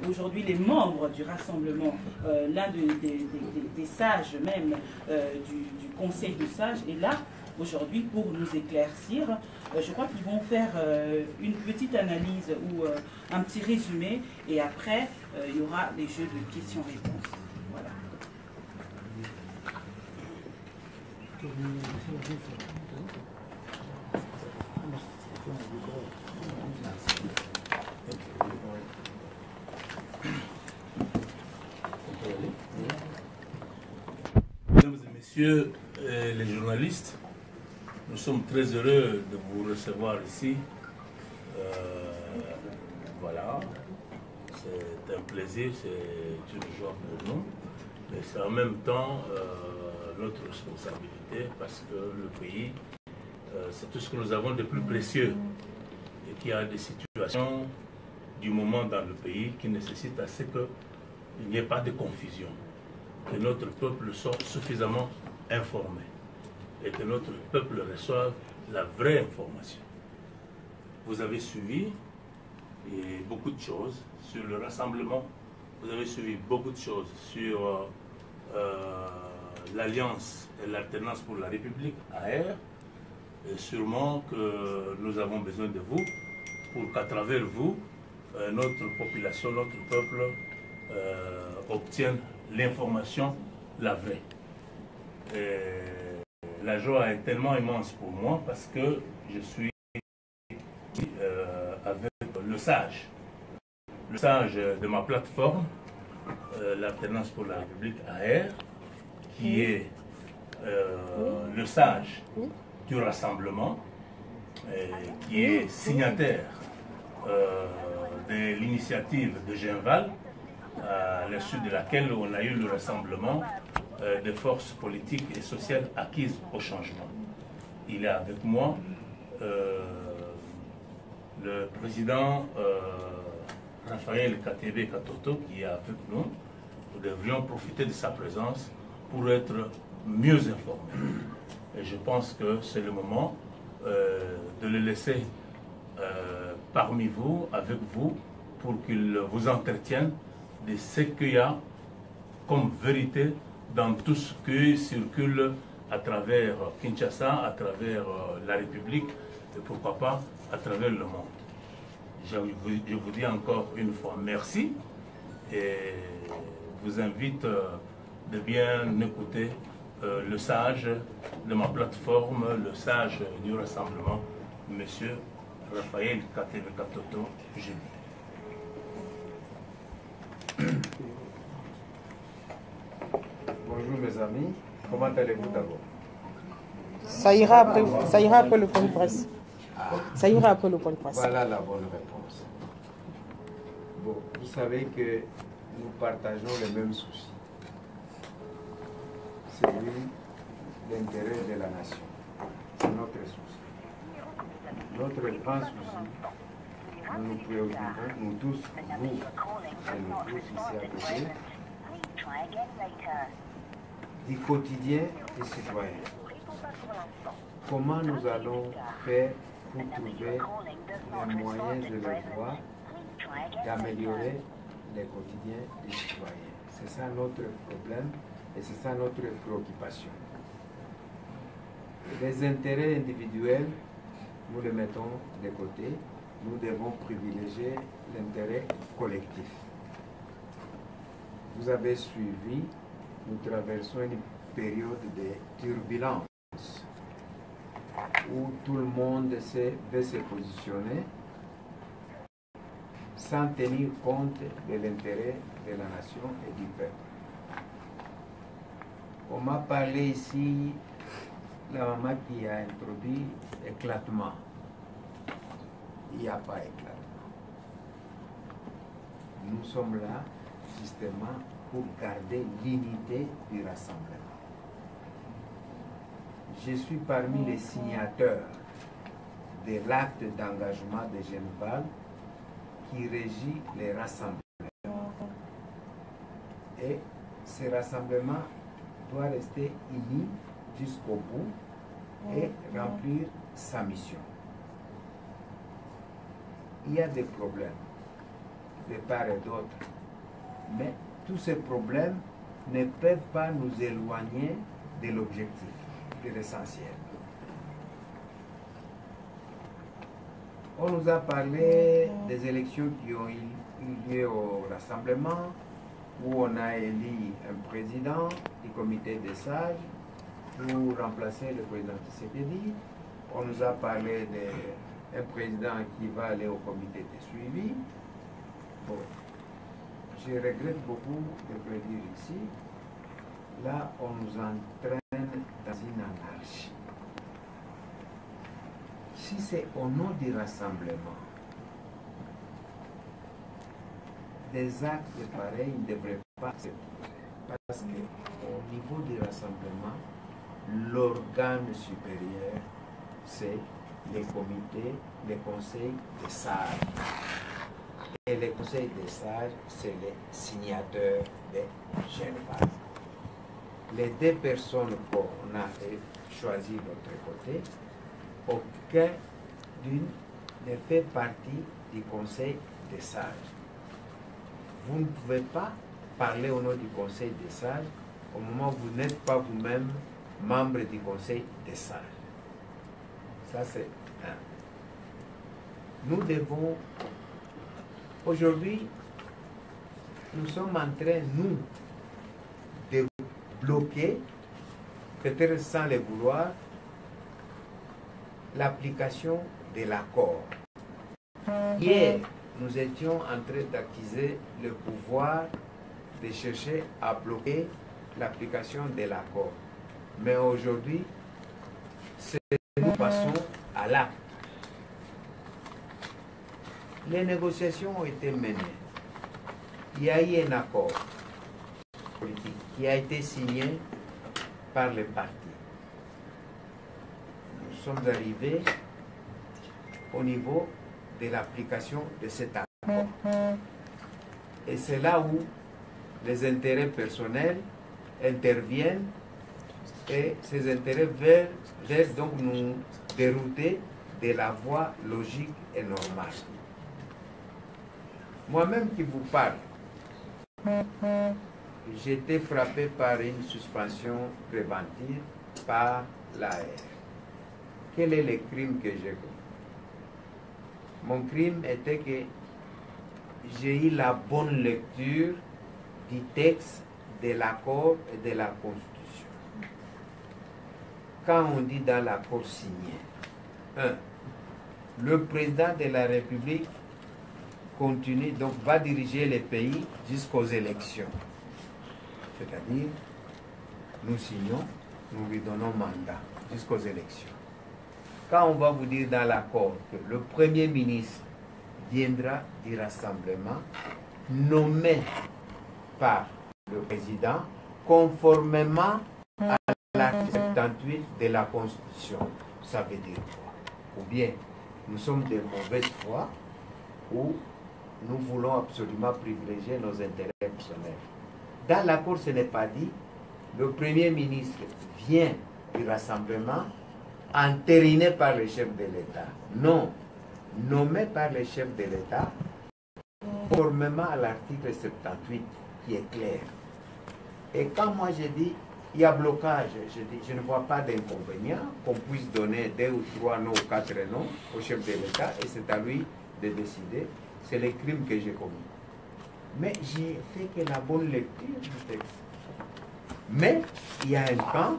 aujourd'hui les membres du rassemblement, l'un des sages même du conseil de sages est là aujourd'hui pour nous éclaircir. Je crois qu'ils vont faire une petite analyse ou un petit résumé et après il y aura les jeux de questions-réponses. Voilà. Mesdames et messieurs les journalistes, nous sommes très heureux de vous recevoir ici. Voilà, c'est un plaisir, c'est une joie pour nous, mais c'est en même temps notre responsabilité parce que le pays, c'est tout ce que nous avons de plus précieux et qu'il y a des situations du moment dans le pays qui nécessitent à ce qu'il n'y ait pas de confusion, que notre peuple soit suffisamment informé et que notre peuple reçoive la vraie information. Vous avez suivi beaucoup de choses sur le rassemblement, vous avez suivi beaucoup de choses sur l'Alliance et l'Alternance pour la République, AR, et sûrement que nous avons besoin de vous pour qu'à travers vous, notre population, notre peuple obtienne l'information, la vraie. La joie est tellement immense pour moi parce que je suis avec le sage de ma plateforme, l'Alternance pour la République AR, qui est le sage du rassemblement, qui est signataire de l'initiative de Genval, à l'issue de laquelle on a eu le rassemblement des forces politiques et sociales acquises au changement. Il est avec moi le président Raphaël Katebe Katoto qui est avec nous. Nous devrions profiter de sa présence pour être mieux informés. Et je pense que c'est le moment de le laisser parmi vous, avec vous, pour qu'il vous entretienne de ce qu'il y a comme vérité dans tout ce qui circule à travers Kinshasa, à travers la République et pourquoi pas à travers le monde. Je vous dis encore une fois merci et vous invite de bien écouter le sage de ma plateforme, le sage du rassemblement, M. Raphaël Katebe Katoto Génie. Bonjour mes amis, comment allez-vous d'abord? Ça ira après le point de presse. Ça ira après le point de presse. Voilà la bonne réponse. Bon, vous savez que nous partageons les mêmes soucis. C'est l'intérêt de la nation. C'est notre souci. Notre grand souci, nous nous préoccupons, nous tous, vous et nous tous ici à côté, du quotidien des citoyens. Comment nous allons faire pour trouver les moyens de les voir, d'améliorer les quotidiens des citoyens. C'est ça notre problème et c'est ça notre préoccupation. Les intérêts individuels, nous les mettons de côté. Nous devons privilégier l'intérêt collectif. Vous avez suivi, nous traversons une période de turbulence où tout le monde veut se positionner sans tenir compte de l'intérêt de la nation et du peuple. On m'a parlé ici, la maman qui a introduit éclatement. Il n'y a pas éclatement. Nous sommes là justement pour garder l'unité du rassemblement. Je suis parmi les signataires de l'acte d'engagement de Genval qui régit les rassemblements. Et ce rassemblement doit rester uni jusqu'au bout et remplir sa mission. Il y a des problèmes de part et d'autre. Mais tous ces problèmes ne peuvent pas nous éloigner de l'objectif, de l'essentiel. On nous a parlé des élections qui ont eu lieu au Rassemblement, où on a élu un président du comité des sages pour remplacer le président Tshisekedi. On nous a parlé d'un président qui va aller au comité de suivi. Bon, je regrette beaucoup de le dire ici. Là, on nous entraîne dans une anarchie. Si c'est au nom du rassemblement, des actes pareils ne devraient pas se poser. Parce qu'au niveau du rassemblement, l'organe supérieur, c'est les comités, les conseils des sages. Et les conseils des sages, c'est les signateurs des Genève. Les deux personnes qu'on a choisies de l'autre côté, aucun d'une ne fait partie du conseil des sages. Vous ne pouvez pas parler au nom du conseil des sages au moment où vous n'êtes pas vous-même membre du conseil des sages. Ça, c'est un. Nous devons, aujourd'hui, nous sommes en train, nous, de bloquer, peut-être sans le vouloir, l'application de l'accord. Hier, nous étions en train d'acquiser le pouvoir de chercher à bloquer l'application de l'accord. Mais aujourd'hui, nous passons à l'acte. Les négociations ont été menées. Il y a eu un accord politique qui a été signé par les partis. Nous sommes arrivés au niveau de l'application de cet accord. Et c'est là où les intérêts personnels interviennent et ces intérêts veulent donc nous dérouter de la voie logique et normale. Moi-même qui vous parle, j'ai été frappé par une suspension préventive par l'AR. Quel est le crime que j'ai commis? Mon crime était que j'ai eu la bonne lecture du texte de l'accord et de la Constitution. Quand on dit dans l'accord signé, 1. Le président de la République continue, donc va diriger le pays jusqu'aux élections. C'est-à-dire, nous signons, nous lui donnons mandat jusqu'aux élections. Quand on va vous dire dans l'accord que le Premier ministre viendra du rassemblement nommé par le président conformément à l'article 78 de la Constitution, ça veut dire quoi? Ou bien nous sommes de mauvaise foi ou nous voulons absolument privilégier nos intérêts personnels. Dans l'accord, ce n'est pas dit le Premier ministre vient du rassemblement entériné par le chef de l'État. Non, nommé par le chef de l'État conformément à l'article 78 qui est clair. Et quand moi je dis il y a blocage, je dis je ne vois pas d'inconvénient qu'on puisse donner 2 ou 3 noms ou 4 noms au chef de l'État et c'est à lui de décider. C'est le crime que j'ai commis. Mais j'ai fait que la bonne lecture du texte. Mais il y a un camp,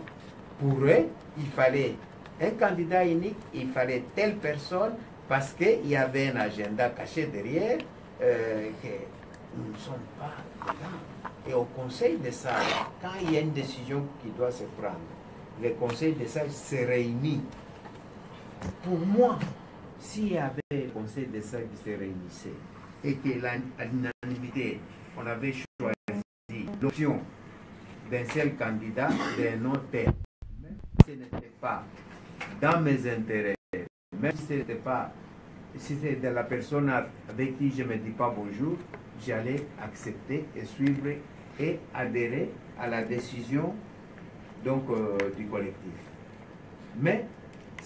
pour eux, il fallait un candidat unique, il fallait telle personne, parce qu'il y avait un agenda caché derrière, que nous ne sommes pas dedans. Et au Conseil des sages, quand il y a une décision qui doit se prendre, le Conseil des sages se réunit. Pour moi, s'il y avait le Conseil des sages qui se réunissait et que l'unanimité, on avait choisi l'option d'un seul candidat, d'un autre terme, même si ce n'était pas dans mes intérêts, même si ce n'était pas, si c'était la personne avec qui je ne me dis pas bonjour, j'allais accepter et suivre et adhérer à la décision donc, du collectif. Mais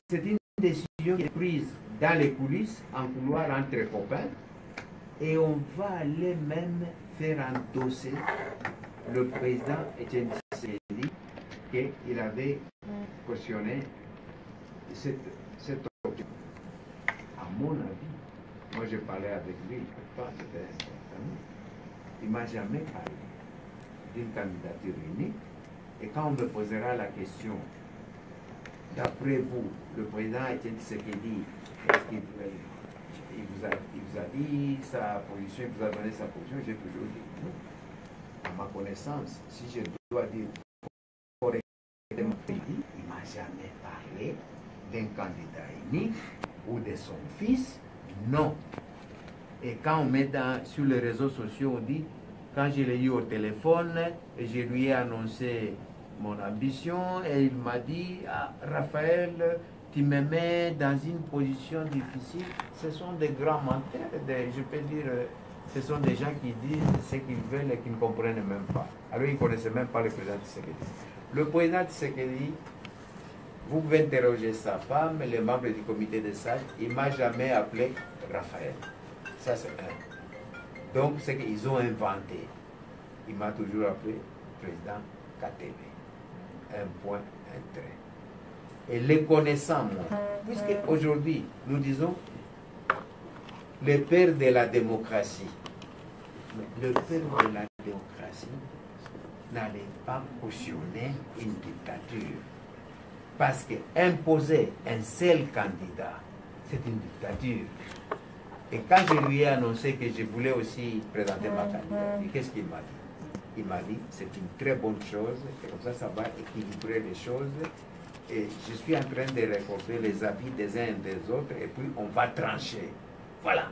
c'est une décision qui est prise dans les coulisses, en couloir entre copains, Et on va aller même faire endosser le président Etienne Tshisekedi qu'il avait cautionné cette option. À mon avis, moi j'ai parlé avec lui, c'était un ami, il ne m'a jamais parlé d'une candidature unique. Et quand on me posera la question, d'après vous, le président Etienne Tshisekedi, est-ce qu'il vous a dit sa position, il vous a donné sa position? J'ai toujours dit non. À ma connaissance, si je dois dire correctement, il ne m'a jamais parlé d'un candidat unique ou de son fils, non. Et quand on met sur les réseaux sociaux, on dit, quand je l'ai eu au téléphone, et je lui ai annoncé mon ambition, et il m'a dit, ah, Raphaël, tu me mets dans une position difficile. Ce sont des grands menteurs, je peux dire, ce sont des gens qui disent ce qu'ils veulent et qui ne comprennent même pas. Alors ils ne connaissaient même pas le président Tshisekedi. Le président Tshisekedi, vous pouvez interroger sa femme, les membres du comité de sages, il ne m'a jamais appelé Raphaël. Ça c'est un. Donc c'est qu'ils ont inventé. Il m'a toujours appelé président KTB. Un point, un trait. Et les connaissant, moi, puisque aujourd'hui, nous disons le père de la démocratie. Mais le père de la démocratie n'allait pas cautionner une dictature. Parce qu'imposer un seul candidat, c'est une dictature. Et quand je lui ai annoncé que je voulais aussi présenter ma candidature, qu'est-ce qu'il m'a dit? Il m'a dit, c'est une très bonne chose, et comme ça va équilibrer les choses. Et je suis en train de récolter les avis des uns et des autres, et puis on va trancher. Voilà.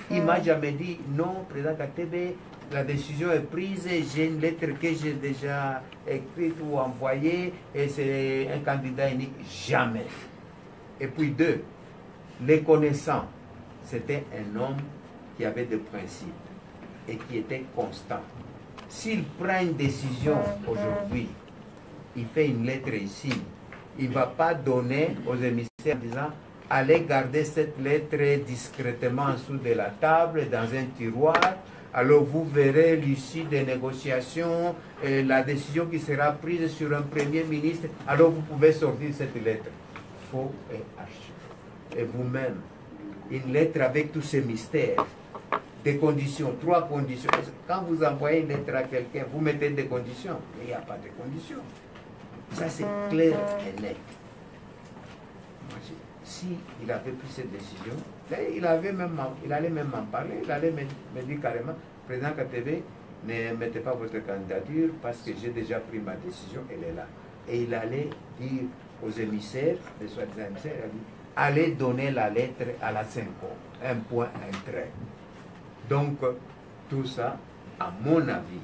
Il ne m'a jamais dit, non, président KTB, la décision est prise, j'ai une lettre que j'ai déjà écrite ou envoyée, et c'est un candidat unique. Jamais. Et puis deux, les connaissants, c'était un homme qui avait des principes et qui était constant. S'il prend une décision aujourd'hui, il fait une lettre ici, il ne va pas donner aux émissaires en disant allez garder cette lettre discrètement en dessous de la table, dans un tiroir, alors vous verrez l'issue des négociations, et la décision qui sera prise sur un premier ministre, alors vous pouvez sortir cette lettre. Faux et archi. Et vous-même, une lettre avec tous ces mystères, des conditions, 3 conditions. Quand vous envoyez une lettre à quelqu'un, vous mettez des conditions, mais il n'y a pas de conditions. Ça, c'est clair et net. Si il avait pris cette décision, il allait même m'en parler, il allait me dire carrément, président KTB, ne mettez pas votre candidature parce que j'ai déjà pris ma décision, elle est là. Et il allait dire aux émissaires, les soi-disant émissaires, allez donner la lettre à la Senko, un point, un trait. Donc, tout ça, à mon avis,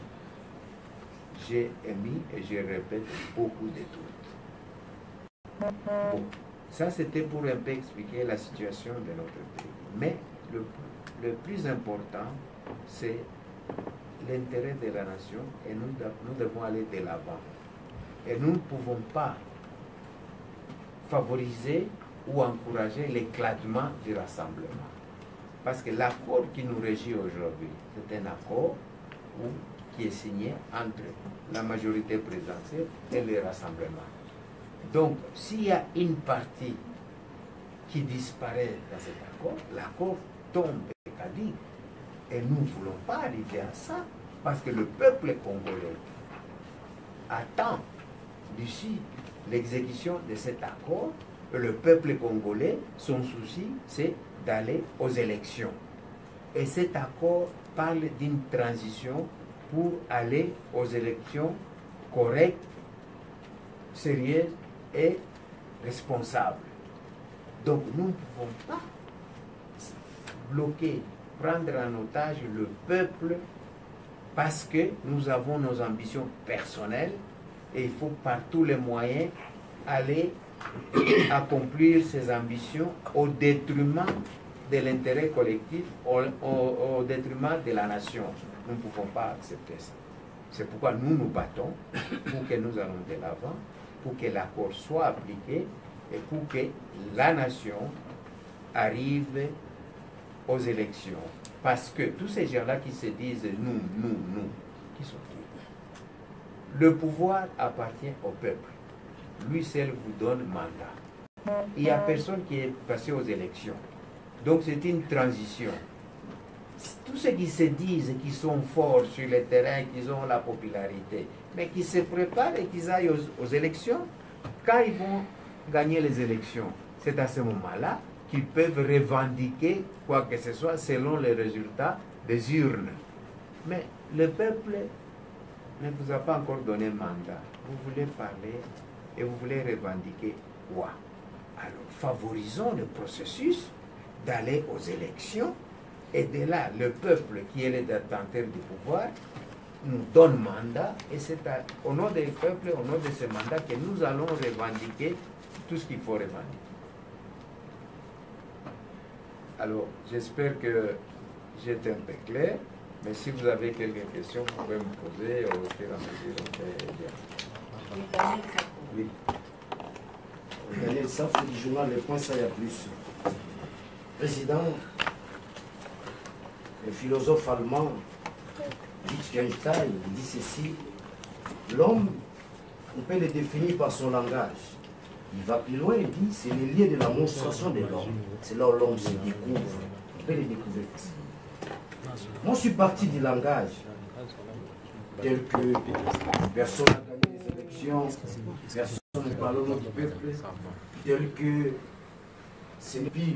j'ai émis et je répète beaucoup de doutes. Bon, ça c'était pour un peu expliquer la situation de notre pays. Mais le plus important, c'est l'intérêt de la nation et nous devons aller de l'avant. Et nous ne pouvons pas favoriser ou encourager l'éclatement du rassemblement. Parce que l'accord qui nous régit aujourd'hui, c'est un accord qui est signé entre la majorité présidentielle et le rassemblement. Donc, s'il y a une partie qui disparaît dans cet accord, l'accord tombe et caduque. Et nous ne voulons pas arriver à ça, parce que le peuple congolais attend d'ici l'exécution de cet accord. Et le peuple congolais, son souci, c'est d'aller aux élections. Et cet accord parle d'une transition pour aller aux élections correctes, sérieuses et responsables. Donc nous ne pouvons pas bloquer, prendre en otage le peuple parce que nous avons nos ambitions personnelles et il faut par tous les moyens aller accomplir ces ambitions au détriment de l'intérêt collectif, au détriment de la nation. Nous ne pouvons pas accepter ça. C'est pourquoi nous nous battons pour que nous allons de l'avant, pour que l'accord soit appliqué et pour que la nation arrive aux élections. Parce que tous ces gens-là qui se disent nous, qui sont-ils? Le pouvoir appartient au peuple. Lui seul vous donne mandat. Il n'y a personne qui est passé aux élections. Donc c'est une transition. Tous ceux qui se disent qu'ils sont forts sur le terrain, qu'ils ont la popularité, mais qui se préparent et qu'ils aillent aux élections, quand ils vont gagner les élections, c'est à ce moment-là qu'ils peuvent revendiquer quoi que ce soit selon les résultats des urnes. Mais le peuple ne vous a pas encore donné mandat. Vous voulez parler et vous voulez revendiquer quoi? Alors favorisons le processus d'aller aux élections. Et de là, le peuple qui est le détenteur du pouvoir nous donne mandat, et c'est au nom du peuple, au nom de ce mandat, que nous allons revendiquer tout ce qu'il faut revendiquer. Alors, j'espère que j'étais un peu clair, mais si vous avez quelques questions, vous pouvez me poser au fur et à mesure. Oui. Daniel Safou du journal Le Point, ça y a plus. Président, le philosophe allemand Wittgenstein dit ceci: l'homme, on peut le définir par son langage. Il va plus loin, il dit c'est le lieu de la monstration de l'homme. C'est là où l'homme se découvre. On peut le découvrir. Moi, je suis parti du langage, tel que personne n'a gagné les élections, personne ne parle au nom du peuple, tel que ce n'est plus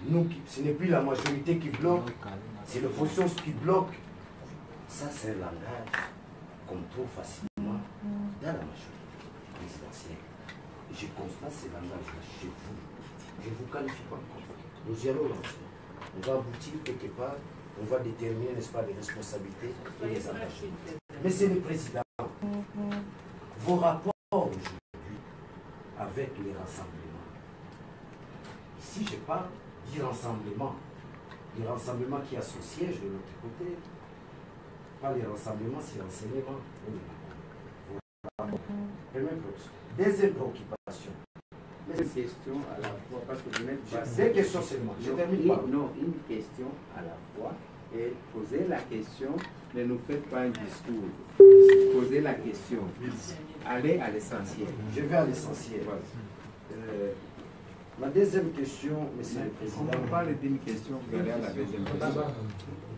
nous, ce n'est plus la majorité qui bloque, c'est l'opposition qui bloque. Ça, c'est un langage qu'on trouve facilement dans la majorité présidentielle. Je constate ce langage-là chez vous. Je ne vous qualifie pas comme ça. Nous y allons lancer. On va aboutir quelque part, on va déterminer, n'est-ce pas, les responsabilités et les engagements. Mais c'est le président. Vos rapports aujourd'hui avec les rassemblements. Ici, je parle du rassemblement. Les rassemblements qui a son siège de l'autre côté. Pas les rassemblements, c'est l'enseignement. Deuxième préoccupation. Une question à la fois, parce que vous n'êtes pas... Deux questions seulement. Je termine par... Non, une question à la fois. Et poser la question, ne nous faites pas un discours. Posez la question. Allez à l'essentiel. Je vais à l'essentiel. Ma deuxième question, monsieur le Président. On parle d'une question, vous allez à la deuxième question.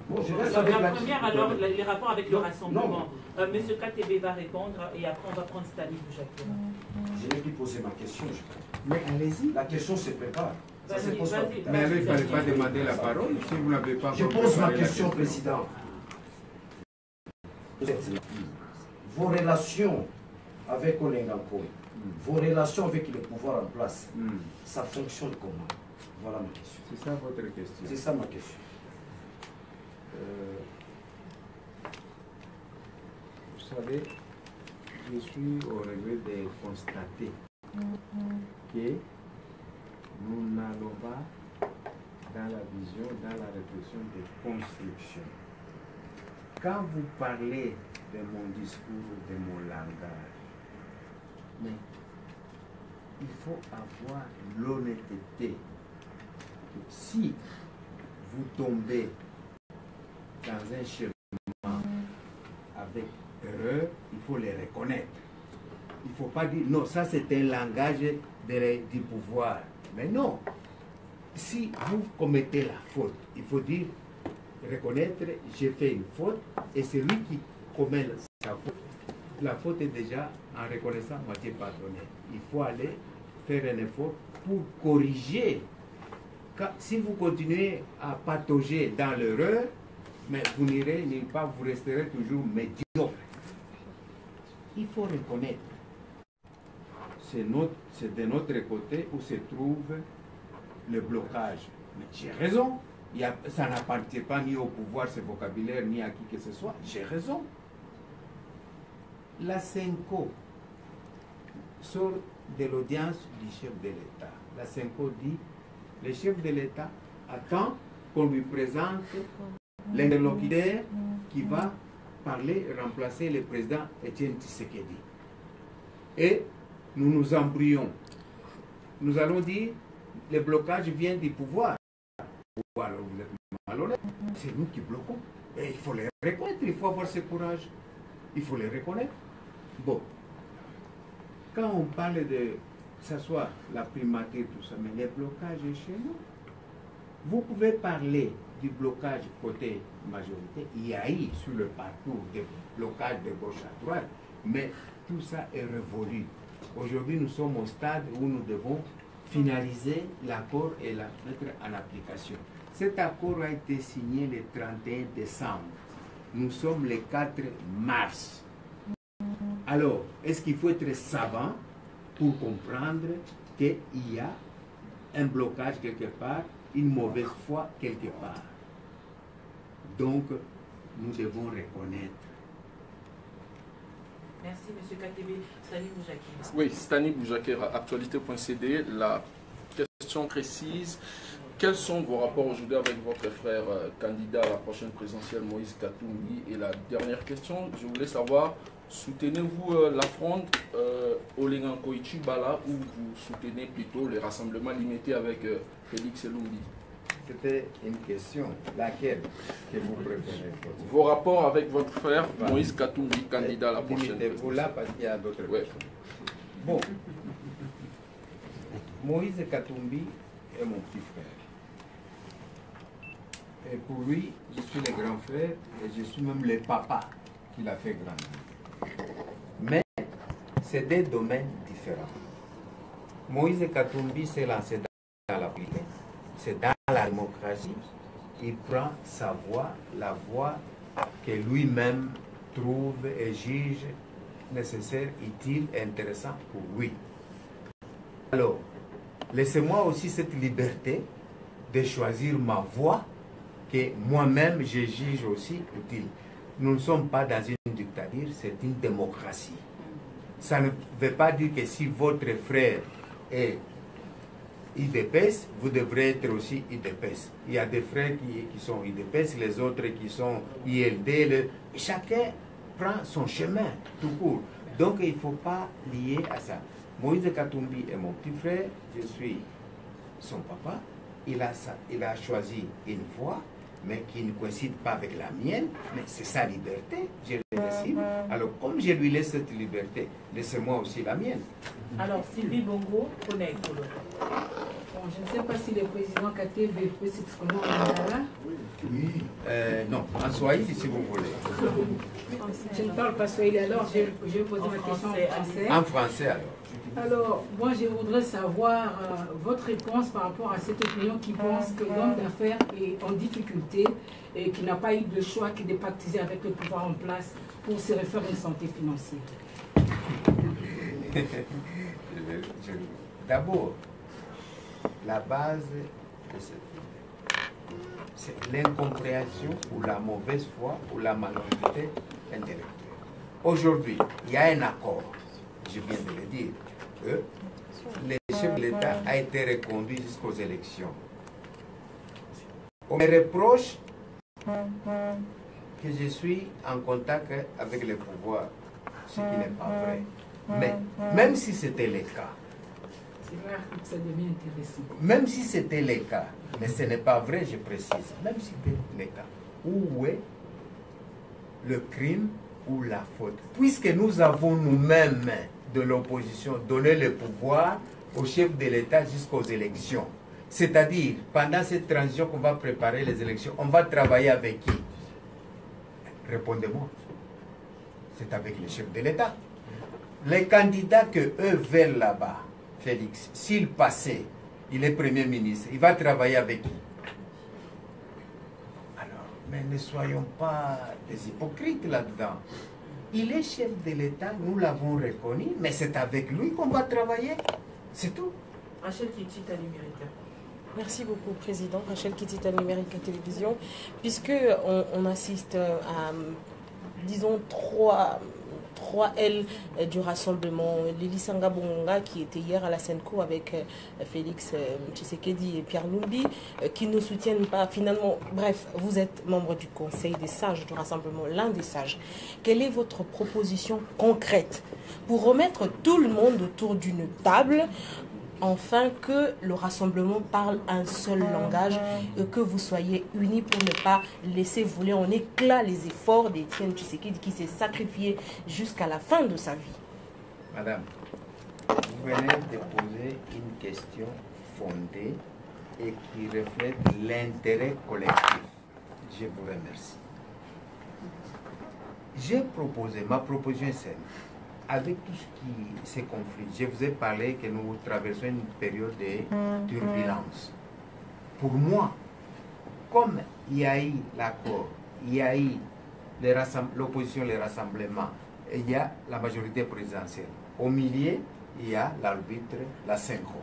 Bon, je reste La avec la première, alors, les rapports avec le rassemblement. Monsieur KTB va répondre et après on va prendre Stanis Bouchakira. Je n'ai plus posé ma question, je crois. Mais allez-y. La question se prépare. Ça se pose pas. Mais alors, il ne fallait pas demander la parole si vous n'avez pas... Je pose ma question, Président. Vos relations avec Olenganko, vos relations avec le pouvoir en place, ça fonctionne comment? Voilà ma question. C'est ça votre question. C'est ça ma question. Vous savez, je suis au regret de constater que nous n'allons pas dans la vision, dans la réflexion de construction. Quand vous parlez de mon discours, de mon langage, mais il faut avoir l'honnêteté. Si vous tombez dans un chemin avec erreur, il faut les reconnaître. Il ne faut pas dire, non, ça c'est un langage du pouvoir. Mais non, si vous commettez la faute, il faut dire, reconnaître, j'ai fait une faute, et celui qui commet sa faute, la faute est déjà, en reconnaissant, moitié pardonnée. Il faut aller faire un effort pour corriger. Si vous continuez à patauger dans l'erreur, mais vous n'irez nulle part, vous resterez toujours médiocre. Il faut reconnaître. C'est de notre côté où se trouve le blocage. Mais j'ai raison. Ça n'appartient pas ni au pouvoir, ce vocabulaire, ni à qui que ce soit. J'ai raison. La CENCO sort de l'audience du chef de l'État. La CENCO dit, le chef de l'État attend qu'on lui présente l'interlocuteur qui va parler, remplacer le président Étienne Tshisekedi. Et nous nous embrouillons. Nous allons dire, le blocage vient du pouvoir. Ou alors vous êtes malhonnête. C'est nous qui bloquons. Et il faut les reconnaître, il faut avoir ce courage. Il faut les reconnaître. Bon, quand on parle de, que ce soit la primature, tout ça, mais les blocages chez nous, vous pouvez parler du blocage côté majorité. Il y a eu sur le parcours des blocages de gauche à droite, mais tout ça est révolu. Aujourd'hui, nous sommes au stade où nous devons finaliser l'accord et la mettre en application. Cet accord a été signé le 31 décembre. Nous sommes le 4 mars. Alors, est-ce qu'il faut être savant pour comprendre qu'il y a un blocage quelque part, une mauvaise foi quelque part? Donc, nous devons reconnaître. Merci, M. Katebe. Stani Boujakera. Oui, Stani Boujakera, actualité.cd. La question précise. Quels sont vos rapports aujourd'hui avec votre frère candidat à la prochaine présidentielle, Moïse Katumbi? Et la dernière question, je voulais savoir, soutenez-vous la fronde Olenganko Ichibala ou vous soutenez plutôt les rassemblements limités avec Félix Elumbi? C'était une question. Laquelle que vous préférez? Vos rapports avec votre frère Moïse Katumbi, candidat à la prochaine présidentielle. Vous là parce qu'il y a d'autres questions. Bon. Moïse Katumbi est mon petit frère. Et pour lui, je suis le grand frère et je suis même le papa qui l'a fait grandir. Mais c'est des domaines différents. Moïse Katumbi s'est lancé dans la politique. C'est dans la démocratie. Il prend sa voix, la voix que lui-même trouve et juge nécessaire, utile et intéressant pour lui. Alors, laissez-moi aussi cette liberté de choisir ma voie que moi-même je juge aussi utile. Nous ne sommes pas dans une dictature, c'est une démocratie. Ça ne veut pas dire que si votre frère est IDPS, vous devrez être aussi IDPS. Il y a des frères qui sont IDPS, les autres qui sont ILD. Chacun prend son chemin, tout court. Donc il ne faut pas lier à ça. Moïse Katumbi est mon petit frère, je suis son papa. Il a choisi une voie, mais qui ne coïncide pas avec la mienne, mais c'est sa liberté, je le décide. Alors, comme je lui laisse cette liberté, laissez-moi aussi la mienne. Alors, Sylvie Bongo, connaît. Bon, je ne sais pas si le président Katebe peut s'exprimer en lingala. Oui, non, en swahili si vous voulez. Je ne parle pas swahili, alors je vais poser ma question en français. En français alors. Alors, moi je voudrais savoir votre réponse par rapport à cette opinion qui pense que l'homme d'affaires est en difficulté et qui n'a pas eu de choix que de pactiser avec le pouvoir en place pour se refaire une santé financière. D'abord, la base de cette idée, c'est l'incompréhension ou la mauvaise foi ou la malhonnêteté intellectuelle. Aujourd'hui, il y a un accord, je viens de le dire, que le chef de l'État a été reconduit jusqu'aux élections. On me reproche que je suis en contact avec le pouvoir, ce qui n'est pas vrai. Mais même si c'était le cas, c'est là que ça devient intéressant. Même si c'était le cas, mais ce n'est pas vrai, je précise, même si c'était le cas, où est le crime ou la faute? Puisque nous avons nous-mêmes de l'opposition donné le pouvoir au chef de l'État jusqu'aux élections. C'est-à-dire, pendant cette transition qu'on va préparer les élections, on va travailler avec qui? Répondez-moi. C'est avec le chef de l'État. Les candidats que eux veulent là-bas, Félix, s'il passait, il est Premier ministre, il va travailler avec qui? Alors, mais ne soyons pas des hypocrites là-dedans. Il est chef de l'État, nous l'avons reconnu, mais c'est avec lui qu'on va travailler. C'est tout. Rachel Kitita, Numérica. Merci beaucoup, Président. Rachel Kitita, Numérica Télévision. Puisque on assiste à, disons, trois L du rassemblement. Lili Sangabonga, qui était hier à la Senco avec Félix Tshisekedi et Pierre Lumbi, qui ne soutiennent pas finalement. Bref, vous êtes membre du Conseil des sages du rassemblement, l'un des sages. Quelle est votre proposition concrète pour remettre tout le monde autour d'une table enfin que le rassemblement parle un seul langage et que vous soyez unis pour ne pas laisser voler en éclats les efforts d'Étienne Tshisekedi qui s'est sacrifié jusqu'à la fin de sa vie. Madame, vous venez de poser une question fondée et qui reflète l'intérêt collectif. Je vous remercie. J'ai proposé, ma proposition est celle, avec tout ce qui se conflit, je vous ai parlé que nous traversons une période de turbulence. Pour moi, comme il y a eu l'accord, il y a eu l'opposition, les rassemblements, et il y a la majorité présidentielle. Au milieu, il y a l'arbitre, la Senko.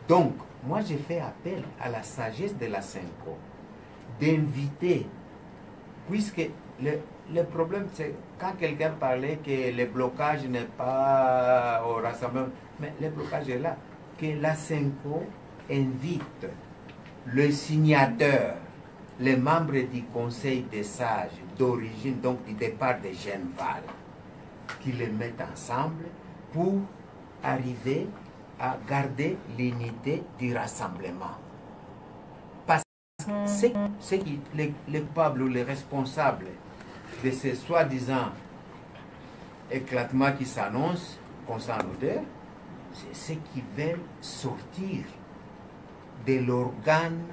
Donc, moi, j'ai fait appel à la sagesse de la Senko d'inviter, puisque le problème, c'est quand quelqu'un parlait que le blocage n'est pas au rassemblement, mais le blocage est là, que la Senko invite le signateur, les membres du conseil des sages d'origine, donc du départ de Genval, qui les mettent ensemble pour arriver à garder l'unité du rassemblement. Parce que les coupables ou les responsables de ces soi-disant éclatements qui s'annoncent, qu'on s'en odeur, c'est ceux qui veulent sortir de l'organe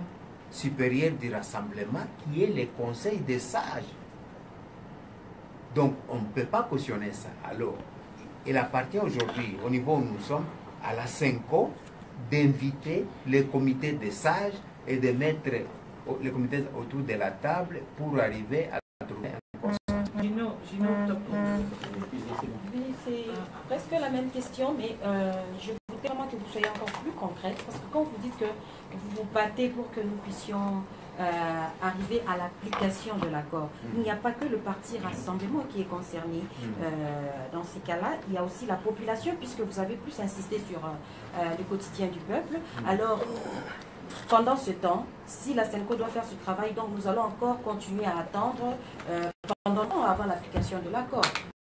supérieur du rassemblement qui est le conseil des sages. Donc on ne peut pas cautionner ça. Alors, il appartient aujourd'hui, au niveau où nous sommes, à la Senko d'inviter le comité des sages et de mettre le comité autour de la table pour arriver à trouver un consensus. Oui, c'est presque la même question, mais je voudrais vraiment que vous soyez encore plus concrète, parce que quand vous dites que vous vous battez pour que nous puissions arriver à l'application de l'accord, il n'y a pas que le parti Rassemblement qui est concerné. Dans ces cas-là, il y a aussi la population, puisque vous avez plus insisté sur le quotidien du peuple. Alors, pendant ce temps, si la Senko doit faire ce travail, donc nous allons encore continuer à attendre pendant longtemps avant l'application de l'accord.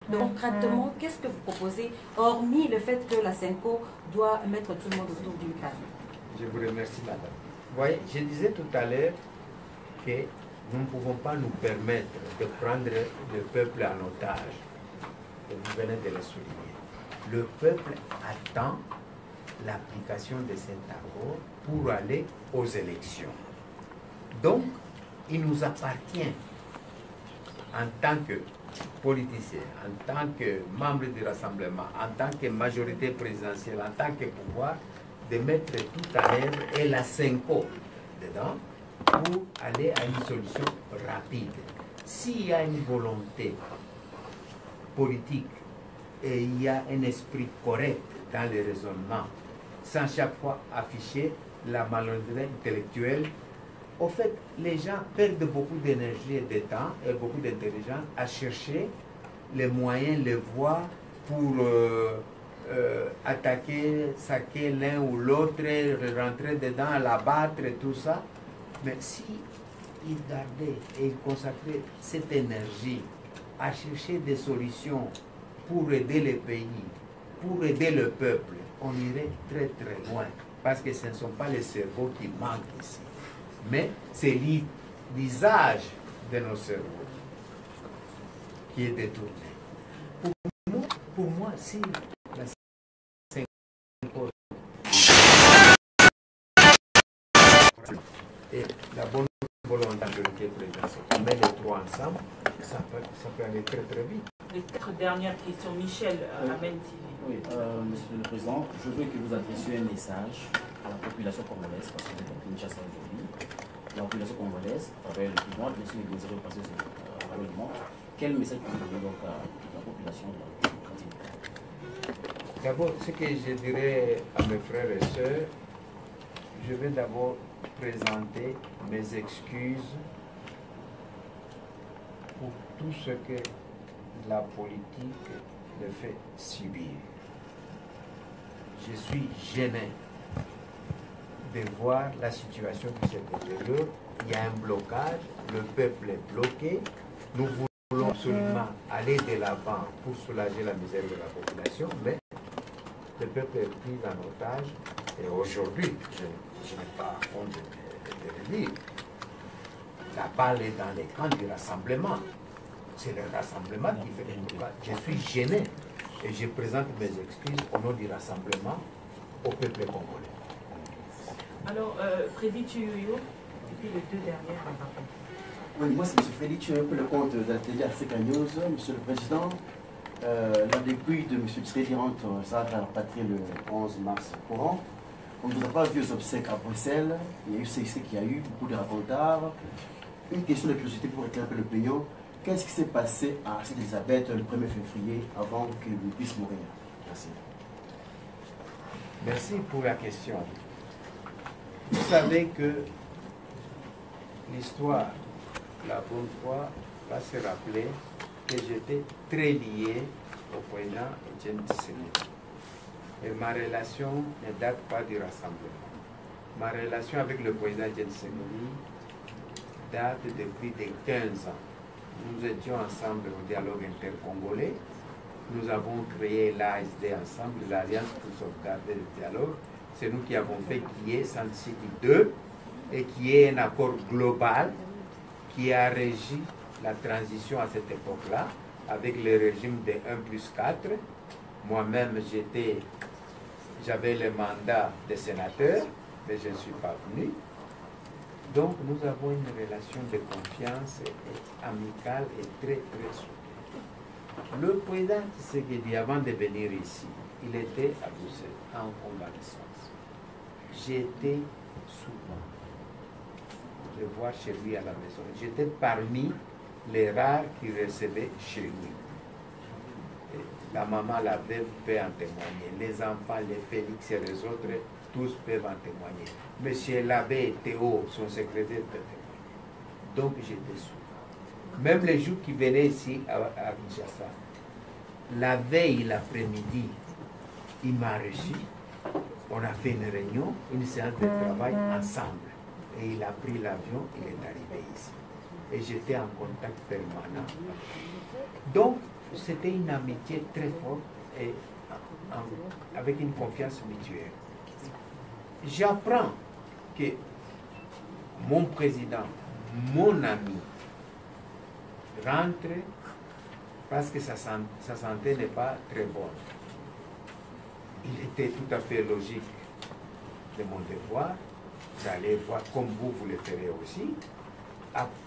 Donc, concrètement, qu'est-ce que vous proposez, hormis le fait que la Senko doit mettre tout le monde autour d'une table? Je vous remercie, madame. Vous voyez, je disais tout à l'heure que nous ne pouvons pas nous permettre de prendre le peuple en otage. Et vous venez de le souligner. Le peuple attend l'application de cet accord pour aller aux élections. Donc, il nous appartient, en tant que politiciens, en tant que membres du rassemblement, en tant que majorité présidentielle, en tant que pouvoir, de mettre tout à l'œuvre et la Senko dedans pour aller à une solution rapide. S'il y a une volonté politique et il y a un esprit correct dans les raisonnements, sans chaque fois afficher la malhonnêteté intellectuelle, au fait, les gens perdent beaucoup d'énergie et de temps et beaucoup d'intelligence à chercher les moyens, les voies pour attaquer, saquer l'un ou l'autre, rentrer dedans, l'abattre et tout ça. Mais si ils gardaient et ils consacraient cette énergie à chercher des solutions pour aider le pays, pour aider le peuple, on irait très très loin. Parce que ce ne sont pas les cerveaux qui manquent ici, mais c'est l'usage de nos cerveaux qui est détourné. Pour moi, si la et la bonne volonté de présidentielle, on met les trois ensemble, ça peut aller très très vite. Les 4 dernières questions, Michel, Amen TV. Oui, Monsieur le Président, je veux que vous adressiez un message à la population congolaise, parce que vous êtes à Kinshasa aujourd'hui. La population congolaise, à travers le pouvoir, bien sûr, les désirs passer à le monde. Quel message vous donnez donc à la population de la continent? D'abord, ce que je dirais à mes frères et sœurs, je vais d'abord présenter mes excuses pour tout ce que la politique me fait subir. Je suis gêné de voir la situation qui se détériore. Il y a un blocage, le peuple est bloqué. Nous voulons absolument aller de l'avant pour soulager la misère de la population, mais le peuple est pris en otage Et aujourd'hui, je n'ai pas honte de le dire, la balle est dans les camps du rassemblement. C'est le rassemblement qui fait le combat. Je suis gêné et je présente mes excuses au nom du rassemblement au peuple congolais. Alors, Freddy Tuyoyo, et puis les deux dernières. Oui, moi c'est M. Freddy Tuyoyo, le compte de la télé Africa News. Monsieur le Président, la dépouille de M. Tshisekedi rentre, ça va rapatrier le 11 mars courant. On ne vous a pas vu aux obsèques à Bruxelles. Il y a eu ce qu'il y a eu, beaucoup de racontars. Une question de curiosité pour éclairer un peu l'opinion. Qu'est-ce qui s'est passé à Sainte-Elisabeth le 1er février avant qu'il puisse mourir? Merci. Merci pour la question. Vous savez que l'histoire, la bonne foi, va se rappeler que j'étais très lié au président Etienne Tshisekedi. Et ma relation ne date pas du rassemblement. Ma relation avec le président Etienne Tshisekedi date depuis des 15 ans. Nous étions ensemble au dialogue intercongolais. Nous avons créé l'ASD ensemble, l'Alliance pour sauvegarder le dialogue. C'est nous qui avons fait qui est Saint-City 2 et qui est un accord global qui a régi la transition à cette époque-là avec le régime de 1+4. Moi-même, j'avais le mandat de sénateur, mais je ne suis pas venu. Donc, nous avons une relation de confiance et amicale et très, très soudée. Le président Tshisekedi, avant de venir ici, il était à Bruxelles, en convalescence. J'étais souvent le voir chez lui à la maison. J'étais parmi les rares qui recevaient chez lui. Et la maman, la veuve, peut en témoigner. Les enfants, les Félix et les autres, tous peuvent en témoigner. Monsieur l'abbé Théo, son secrétaire, peut témoigner. Donc j'étais souvent. Même les jours qui venaient ici à Kinshasa, la veille, l'après-midi, il m'a reçu. On a fait une réunion, une séance de travail ensemble. Et il a pris l'avion, il est arrivé ici. Et j'étais en contact permanent. Donc, c'était une amitié très forte et avec une confiance mutuelle. J'apprends que mon président, mon ami, rentre parce que sa santé n'est pas très bonne. Il était tout à fait logique de mon devoir d'aller voir, comme vous le ferez aussi,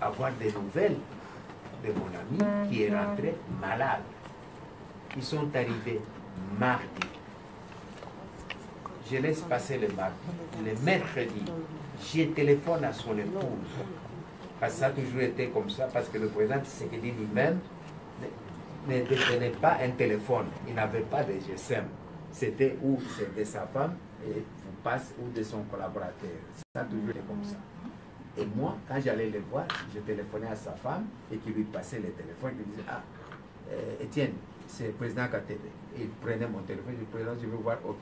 avoir des nouvelles de mon ami qui est rentré malade. Ils sont arrivés mardi. Je laisse passer le mardi. Le mercredi, j'ai téléphoné à son épouse. Parce que ça a toujours été comme ça, parce que le président Tshisekedi lui-même ne détenait pas un téléphone. Il n'avait pas de GSM. C'était ou de sa femme et vous passe ou de son collaborateur. Ça a toujours été comme ça. Et moi, quand j'allais le voir, je téléphonais à sa femme et qui lui passait le téléphone. Il disait, ah, Étienne, c'est le président KTB. Il prenait mon téléphone, je dis, président, je veux voir, ok.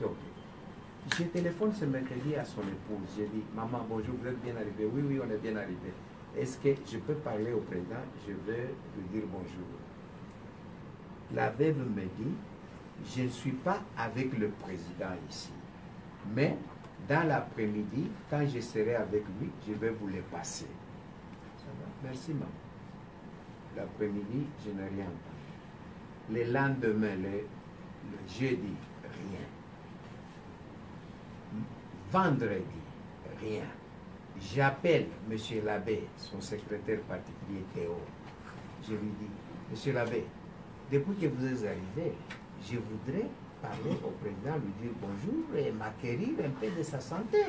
Je téléphone ce mercredi à son épouse. J'ai dit, maman, bonjour, vous êtes bien arrivé? Oui, on est bien arrivé. Est-ce que je peux parler au président? Je veux lui dire bonjour. La veuve me dit, je ne suis pas avec le président ici. Mais dans l'après-midi, quand je serai avec lui, je vais vous les passer. Ça va? Merci, maman. L'après-midi, je n'ai rien entendu. Le lendemain, le jeudi, rien. Vendredi, rien. J'appelle M. l'abbé, son secrétaire particulier Théo. Je lui dis, Monsieur l'abbé, depuis que vous êtes arrivé, je voudrais parler au président, lui dire bonjour et m'acquérir un peu de sa santé.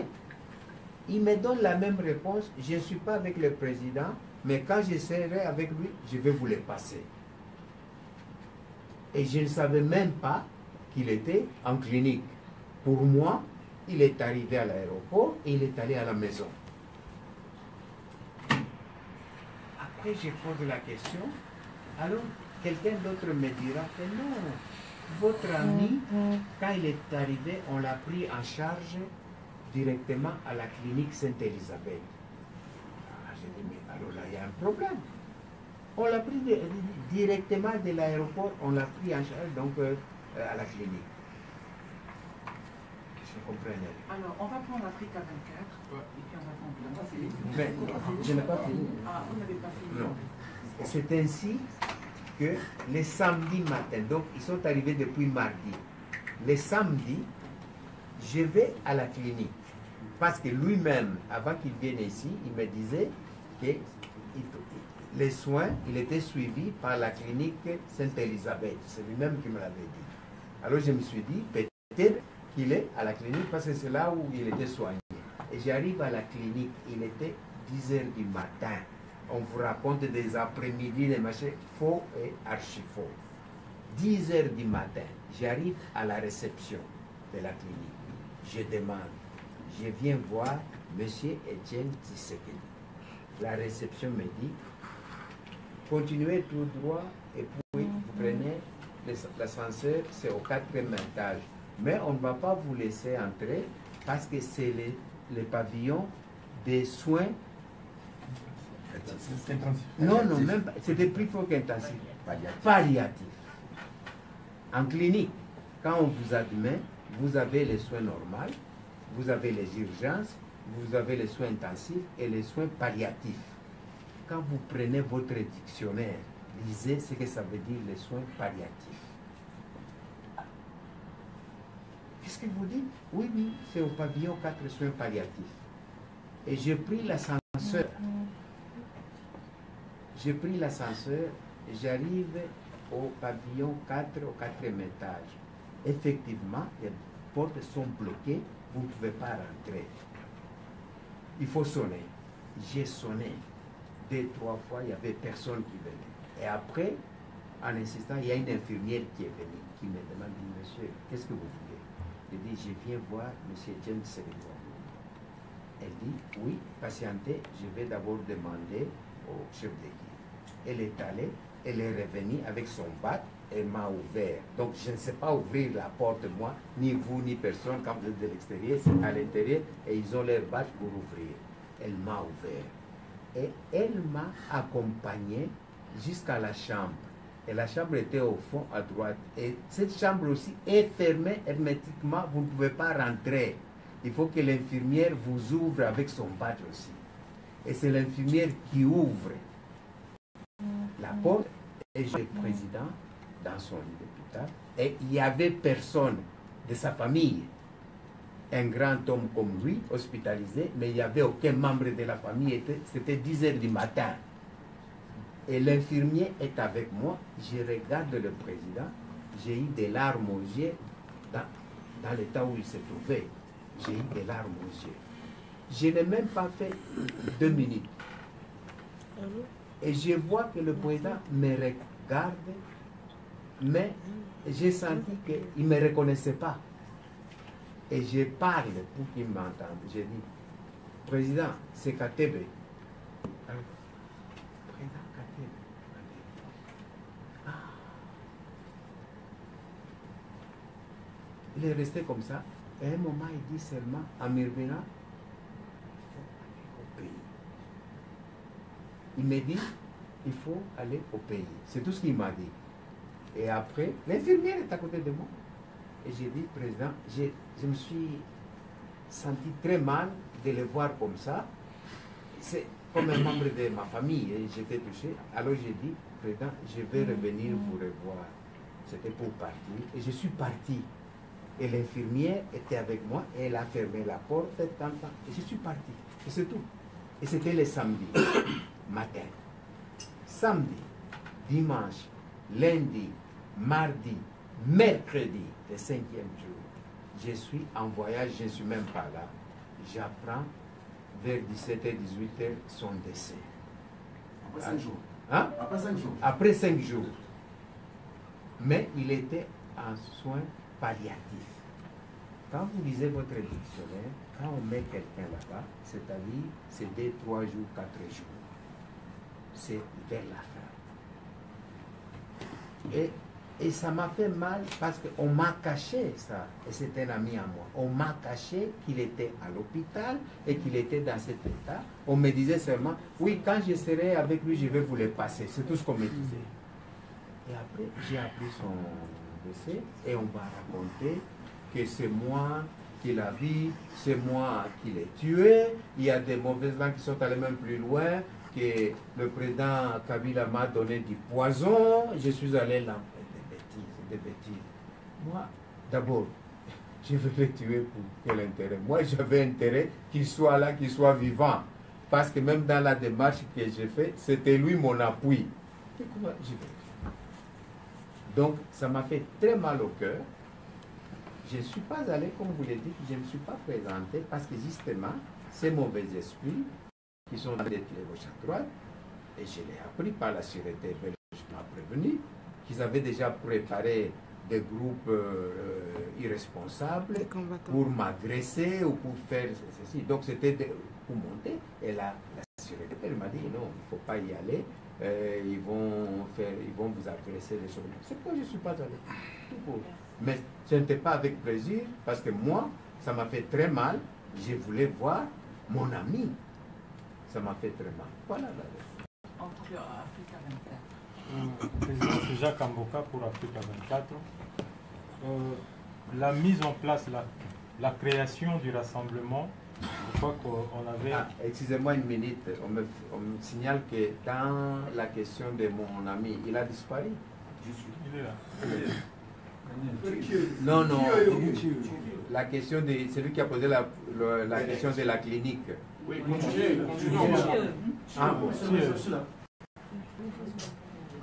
Il me donne la même réponse, je ne suis pas avec le président, mais quand je serai avec lui, je vais vous les passer. Et je ne savais même pas qu'il était en clinique. Pour moi, il est arrivé à l'aéroport et il est allé à la maison. Après, je pose la question, alors quelqu'un d'autre me dira que non, votre ami, quand il est arrivé, on l'a pris en charge directement à la clinique Sainte-Elisabeth. J'ai dit, mais alors là, il y a un problème. On l'a pris directement de l'aéroport, on l'a pris en charge donc à la clinique. Je comprenais. Alors, on va prendre Africa 24 et puis on va compléter. Mais je n'ai pas fini. Ah, vous n'avez pas fini. Non. C'est ainsi que les samedis matin, donc ils sont arrivés depuis mardi. Les samedis, je vais à la clinique. Parce que lui-même, avant qu'il vienne ici, il me disait que les soins, il était suivi par la clinique Sainte-Élisabeth. C'est lui-même qui me l'avait dit. Alors je me suis dit, peut-être qu'il est à la clinique parce que c'est là où il était soigné. Et j'arrive à la clinique, il était 10 h du matin. On vous raconte des après-midi, des machins faux et archi-faux. 10 h du matin, j'arrive à la réception de la clinique. Je demande, je viens voir M. Etienne Tshisekedi. La réception me dit, continuez tout droit et puis vous prenez l'ascenseur, c'est au 4e étage. Mais on ne va pas vous laisser entrer parce que c'est les pavillons des soins. Non, non, même pas. C'était plus fort qu'intensif. Palliatif. En clinique, quand on vous admet, vous avez les soins normaux, vous avez les urgences, vous avez les soins intensifs et les soins palliatifs. Quand vous prenez votre dictionnaire, lisez ce que ça veut dire les soins palliatifs. Qu'est-ce que vous dites? Oui, oui, c'est au pavillon 4 soins palliatifs. Et j'ai pris l'ascenseur. J'ai pris l'ascenseur et j'arrive au pavillon 4 au 4e étage. Effectivement, les portes sont bloquées, vous ne pouvez pas rentrer. Il faut sonner. J'ai sonné 2-3 fois, il n'y avait personne qui venait. Et après, en insistant, il y a une infirmière qui est venue, qui me demande, monsieur, qu'est-ce que vous voulez? Je dis, je viens voir M. James Seligman. Elle dit, oui, patientez, je vais d'abord demander au chef d'équipe. Elle est allée, elle est revenue avec son bac, elle m'a ouvert. Donc je ne sais pas ouvrir la porte, moi, ni vous, ni personne, quand vous êtes de l'extérieur, c'est à l'intérieur, et ils ont leur bac pour ouvrir. Elle m'a ouvert. Et elle m'a accompagné jusqu'à la chambre. Et la chambre était au fond à droite. Et cette chambre aussi est fermée hermétiquement, vous ne pouvez pas rentrer. Il faut que l'infirmière vous ouvre avec son badge aussi. Et c'est l'infirmière qui ouvre la porte. Et j'ai le président dans son lit d'hôpital. Et il n'y avait personne de sa famille. Un grand homme comme lui, hospitalisé, mais il n'y avait aucun membre de la famille. C'était 10 h du matin. Et l'infirmier est avec moi. Je regarde le président. J'ai eu des larmes aux yeux dans l'état où il se trouvait. J'ai eu des larmes aux yeux. Je n'ai même pas fait 2 minutes. Et je vois que le président me regarde, mais j'ai senti qu'il ne me reconnaissait pas. Et je parle pour qu'il m'entende. J'ai dit, président, c'est Katebe. Président Katebe. Ah. Il est resté comme ça. Et à un moment, il dit seulement, Amirbena, il faut aller au pays. Il me dit, il faut aller au pays. C'est tout ce qu'il m'a dit. Et après, l'infirmière est à côté de moi. Et j'ai dit, président, je me suis senti très mal de le voir comme ça. C'est comme un membre de ma famille. Et j'étais touché. Alors j'ai dit, président, je vais revenir vous revoir. C'était pour partir. Et je suis parti. Et l'infirmière était avec moi. Et elle a fermé la porte. Et je suis parti. Et c'est tout. Et c'était le samedi matin. Samedi, dimanche, lundi, mardi, mercredi, le 5e jour, je suis en voyage, je ne suis même pas là. J'apprends vers 17h, 18h son décès. Après 5 jours. Hein? Après 5 jours. Après 5 jours. Mais il était en soins palliatifs. Quand vous lisez votre dictionnaire, quand on met quelqu'un là-bas, c'est-à-dire c'est 2, 3 jours, 4 jours. C'est vers la fin. Et ça m'a fait mal parce qu'on m'a caché ça. Et c'est un ami à moi. On m'a caché qu'il était à l'hôpital et qu'il était dans cet état. On me disait seulement, oui, quand je serai avec lui, je vais vous le passer. C'est tout ce qu'on me disait. Et après, j'ai appris son décès et on va raconter que c'est moi qu'il a vu, c'est moi qui l'ai tué. Il y a des mauvaises langues qui sont allées même plus loin, que le président Kabila m'a donné du poison. Je suis allé là. Des bêtises. Moi, d'abord, je vais le tuer pour quel intérêt? Moi, j'avais intérêt qu'il soit là, qu'il soit vivant. Parce que même dans la démarche que j'ai faite, c'était lui mon appui. Et comment je vais? Donc, ça m'a fait très mal au cœur. Je ne suis pas allé, comme vous l'avez dit, je ne me suis pas présenté parce que justement, ces mauvais esprits qui sont allés de gauche à droite, et je l'ai appris par la sûreté belge qui m'a prévenu, qu'ils avaient déjà préparé des groupes irresponsables pour m'agresser ou pour faire ceci. Donc c'était pour monter. Et la sûreté belge m'a dit non, il ne faut pas y aller. Ils vont vous agresser les choses. C'est pourquoi je ne suis pas allé. Tout court. Mais ce n'était pas avec plaisir, parce que moi, ça m'a fait très mal. Je voulais voir mon ami. Ça m'a fait très mal. Voilà la raison. Entre Africa 24. Président, c'est Jacques Amboka pour Africa 24. La mise en place, la création du rassemblement, je crois qu'on avait... Ah, excusez-moi une minute, on me signale que dans la question de mon ami, il a disparu. Il est là. Non, non. La question de celui qui a posé la question de la clinique. Oui, continuez. Ah, bon.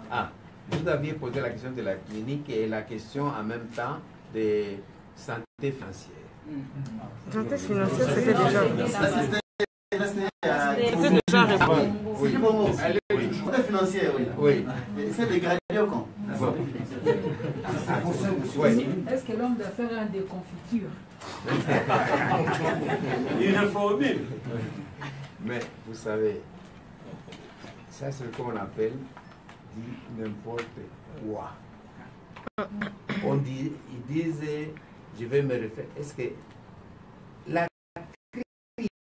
Ah, vous aviez posé la question de la clinique et la question en même temps de santé financière. Santé financière, c'était déjà. C'était déjà répondu. Oui. Santé financière, oui. Oui. C'est dégradé au camp. Est-ce que l'homme d'affaires a des confitures? Il est formé. Mais vous savez, ça c'est ce qu'on appelle dit n'importe quoi. Ils disent, je vais me refaire. Est-ce que la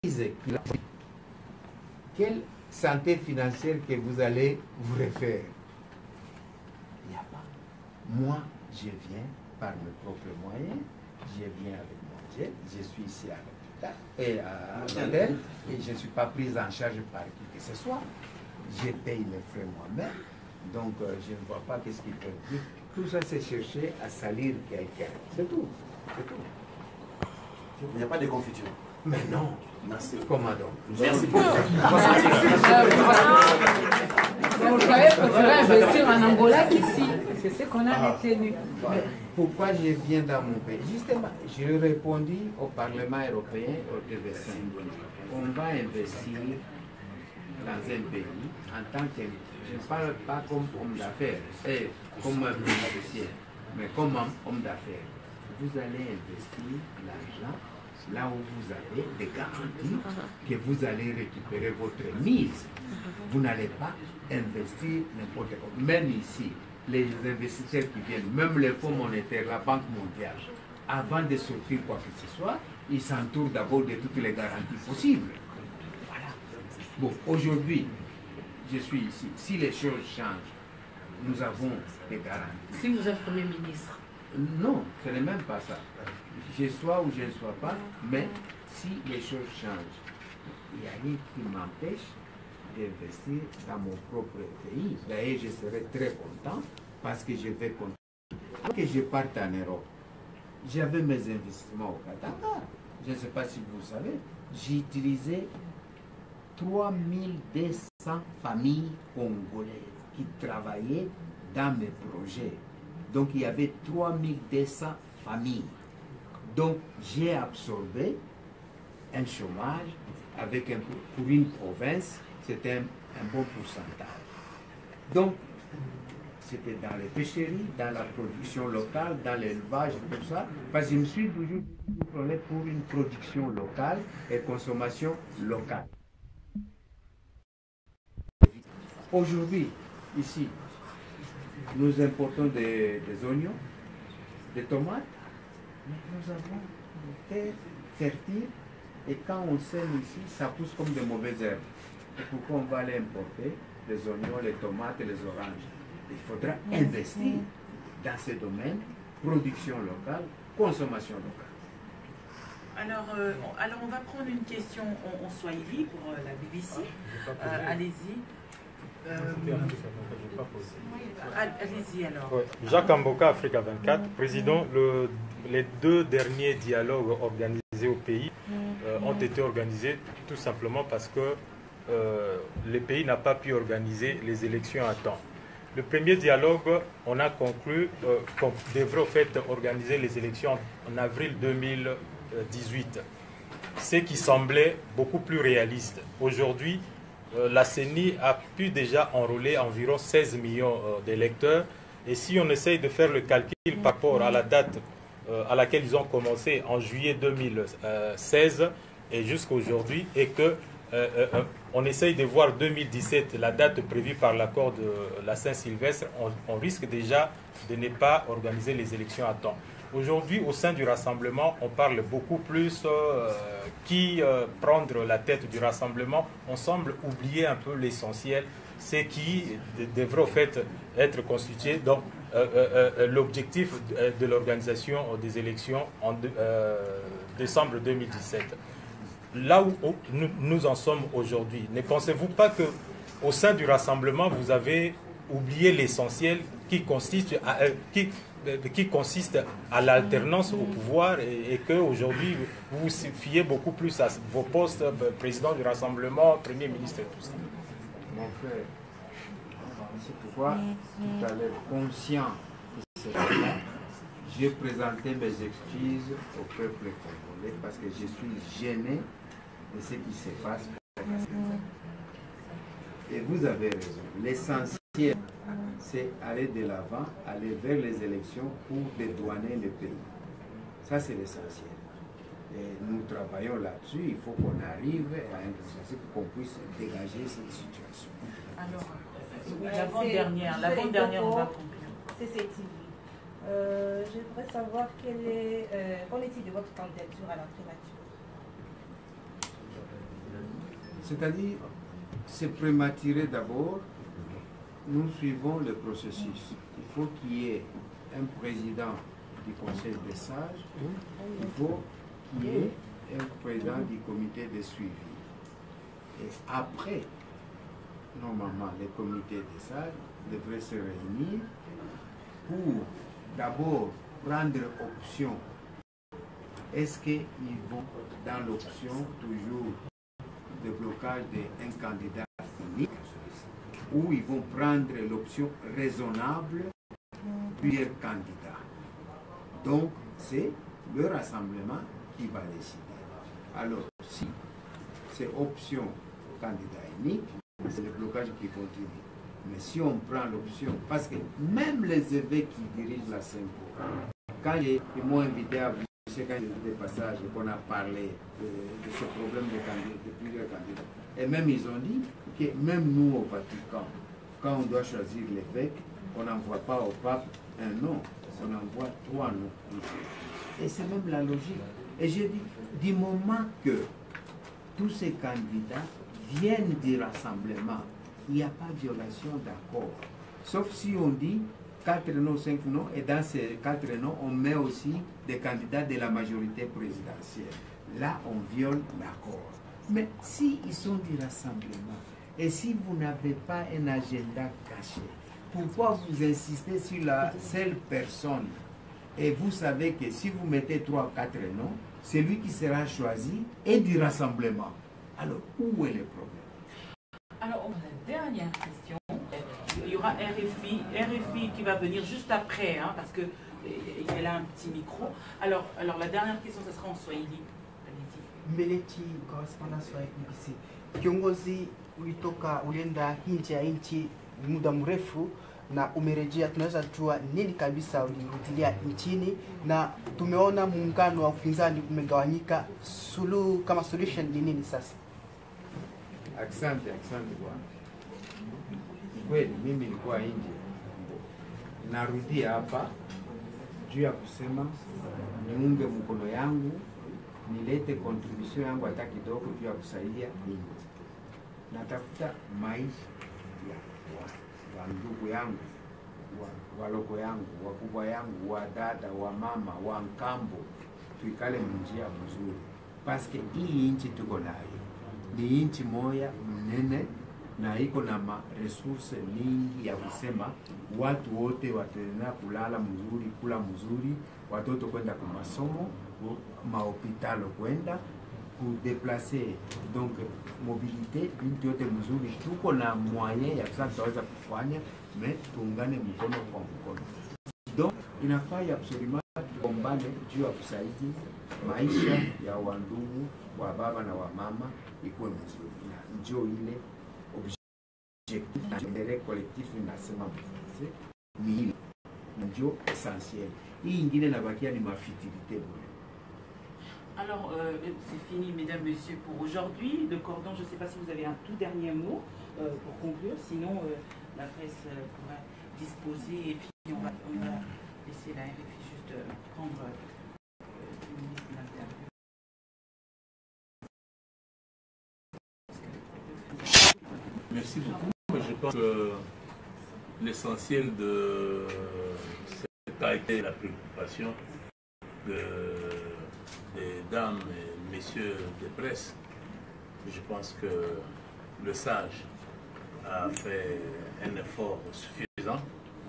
crise, quelle santé financière que vous allez vous refaire? Il n'y a pas. Moi, je viens par mes propres moyens, je viens avec mon jet, je suis ici à l'hôpital et à l'hôtel et je ne suis pas prise en charge par qui que ce soit. Je paye les frais moi-même, donc je ne vois pas qu'est-ce qu'ils peuvent dire. Tout ça, c'est chercher à salir quelqu'un. C'est tout. C'est tout. Il n'y a pas de confiture. Mais non. Merci. Comment donc? Merci beaucoup. Vous savez, préférez investir en Angola qu'ici. C'est ce qu'on a retenu. Pourquoi je viens dans mon pays? Justement, j'ai répondu au Parlement européen, au TVC. On va investir dans un pays en tant que... Je ne parle pas comme homme d'affaires, comme un politicien, mais comme homme d'affaires. Vous allez investir l'argent là où vous avez des garanties que vous allez récupérer votre mise. Vous n'allez pas investir n'importe quoi. Même ici, les investisseurs qui viennent, même les fonds monétaires, la Banque mondiale, avant de sortir quoi que ce soit, ils s'entourent d'abord de toutes les garanties possibles. Voilà. Bon, aujourd'hui, je suis ici. Si les choses changent, nous avons des garanties. Si vous êtes Premier ministre? Non, ce n'est même pas ça. Je sois ou je ne sois pas, mais si les choses changent, il n'y a rien qui m'empêche d'investir dans mon propre pays. D'ailleurs, je serai très content parce que je vais continuer. Avant que je parte en Europe, j'avais mes investissements au Qatar. Je ne sais pas si vous savez, j'ai utilisé 3200 familles congolaises qui travaillaient dans mes projets. Donc il y avait 3200 familles. Donc j'ai absorbé un chômage avec pour une province, c'était un bon pourcentage. Donc c'était dans les pêcheries, dans la production locale, dans l'élevage, tout ça, parce que je me suis toujours prôné pour une production locale et consommation locale. Aujourd'hui, ici, nous importons des oignons, des tomates, mais nous avons des terres fertiles et quand on sème ici, ça pousse comme de mauvaises herbes. Et pourquoi on va aller importer les oignons, les tomates et les oranges? Il faudra investir dans ces domaines, production locale, consommation locale. Alors, on va prendre une question en Swahili pour la BBC. Allez-y. Allez-y alors. Ouais. Jacques Amboka, Africa 24. Président, les 2 derniers dialogues organisés au pays ont été organisés tout simplement parce que le pays n'a pas pu organiser les élections à temps. Le premier dialogue, on a conclu qu'on devrait au fait organiser les élections en avril 2018, ce qui semblait beaucoup plus réaliste. Aujourd'hui, la CENI a pu déjà enrôler environ 16 millions d'électeurs, et si on essaye de faire le calcul par rapport à la date à laquelle ils ont commencé en juillet 2016 et jusqu'à aujourd'hui, et que on essaye de voir 2017, la date prévue par l'accord de la Saint-Sylvestre, on risque déjà de ne pas organiser les élections à temps. Aujourd'hui, au sein du rassemblement, on parle beaucoup plus qui prendre la tête du rassemblement. On semble oublier un peu l'essentiel, c'est qui devrait au fait être constitué. Donc, l'objectif de l'organisation des élections en décembre 2017. Là où nous en sommes aujourd'hui, ne pensez-vous pas que au sein du rassemblement, vous avez oublié l'essentiel qui consiste à l'alternance au pouvoir, et qu'aujourd'hui, vous vous fiez beaucoup plus à vos postes, président du rassemblement, premier ministre et tout ça? Mon frère, c'est pourquoi tout à l'heure, conscient de ce fait-là, j'ai présenté mes excuses au peuple congolais parce que je suis gêné de ce qui se passe. Et vous avez raison. L'essentiel, c'est aller de l'avant, aller vers les élections pour dédouaner le pays. Ça, c'est l'essentiel. Et nous travaillons là-dessus. Il faut qu'on arrive à un consensus pour qu'on puisse dégager cette situation. Alors, l'avant-dernière, on va conclure. C'est cette je voudrais savoir qu'en est-il de votre candidature à l'entrée nationale? C'est-à-dire, c'est prématuré d'abord. Nous suivons le processus. Il faut qu'il y ait un président du Conseil des sages. Il faut qu'il y ait un président du comité de suivi. Et après, normalement, les comités des sages devraient se réunir pour d'abord prendre option. Est-ce qu'ils vont dans l'option toujours de blocage d'un candidat unique, ou ils vont prendre l'option raisonnable plusieurs candidats? Donc, c'est le rassemblement qui va décider. Alors, si c'est option candidat unique, c'est le blocage qui continue. Mais si on prend l'option, parce que même les évêques qui dirigent la Saint-Paul, quand ils m'ont invité à des passages qu'on a parlé de ce problème de plusieurs candidats, et même ils ont dit que même nous au Vatican, quand on doit choisir l'évêque, on n'envoie pas au pape un nom, on envoie 3 noms. Et c'est même la logique. Et j'ai dit, du moment que tous ces candidats viennent du rassemblement, il n'y a pas de violation d'accord. Sauf si on dit 4 noms, 5 noms, et dans ces 4 noms, on met aussi des candidats de la majorité présidentielle. Là, on viole l'accord. Mais s'ils sont du rassemblement, et si vous n'avez pas un agenda caché, pourquoi vous insistez sur la seule personne? Et vous savez que si vous mettez 3 ou 4 noms, c'est lui qui sera choisi et du rassemblement. Alors, où est le problème? Alors, la dernière question, il y aura RFI qui va venir juste après, hein, parce qu'elle a un petit micro. Alors, la dernière question, ce sera en Swahili. Mbeleti correspondance wa BBC. Kiongozi ulitoka ulienda nje ya nchi muda mrefu na umerejea, tunaweza jua nini kabisa ulirudilia nchini, na tumeona muungano wa upinzani umegawanyika. Suluhu kama solution ni nini sasa? Asante bwana. Kweli mimi nilikuwa nje, narudia hapa juu ya kusema niunge mkono yangu, nilete contribution yangu hata kidogo juu ya kusaidia nchi. Natafuta maisha wa ndugu yangu, waloko yangu, wakubwa yangu, wa dada, wa mama, wa nkambo, tuikale munjia mzuri, paske hii nchi tuko nayo ni nchi moya mnene na iko na resource mingi ya kusema watu wote wataendelea kulala mzuri, kula mzuri, watoto kwenda kwa masomo, mahopitalo kwenda kudeplace, donc mobilite, vitu yote mzuri, tuko na moyen ya sasa tutaweza kufanya, me tuungane mkono kwa mkono. Donc inafaa absolument tukombane juu ya kusaidia maisha ya wandugu wa baba na wa mama ikuwe mzuri, na njoo ile objectif na intérêt collectif inasema mfrançais ni ile njoo essentiel. Hii ingine nabakia ni mafitilité. Alors, c'est fini, mesdames, messieurs, pour aujourd'hui. Le cordon, je ne sais pas si vous avez un tout dernier mot pour conclure. Sinon, la presse pourra disposer et puis on va laisser la RFI juste prendre une liste d'interviews. Merci beaucoup. Je pense que l'essentiel de cette a été la préoccupation des dames et messieurs de presse. Je pense que le sage a fait un effort suffisant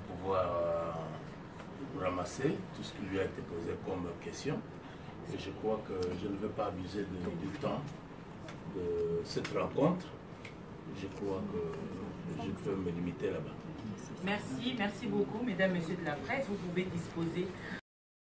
pour pouvoir ramasser tout ce qui lui a été posé comme question. Et je crois que je ne veux pas abuser du temps de cette rencontre. Je crois que je peux me limiter là-bas. Merci beaucoup, mesdames, messieurs de la presse. Vous pouvez disposer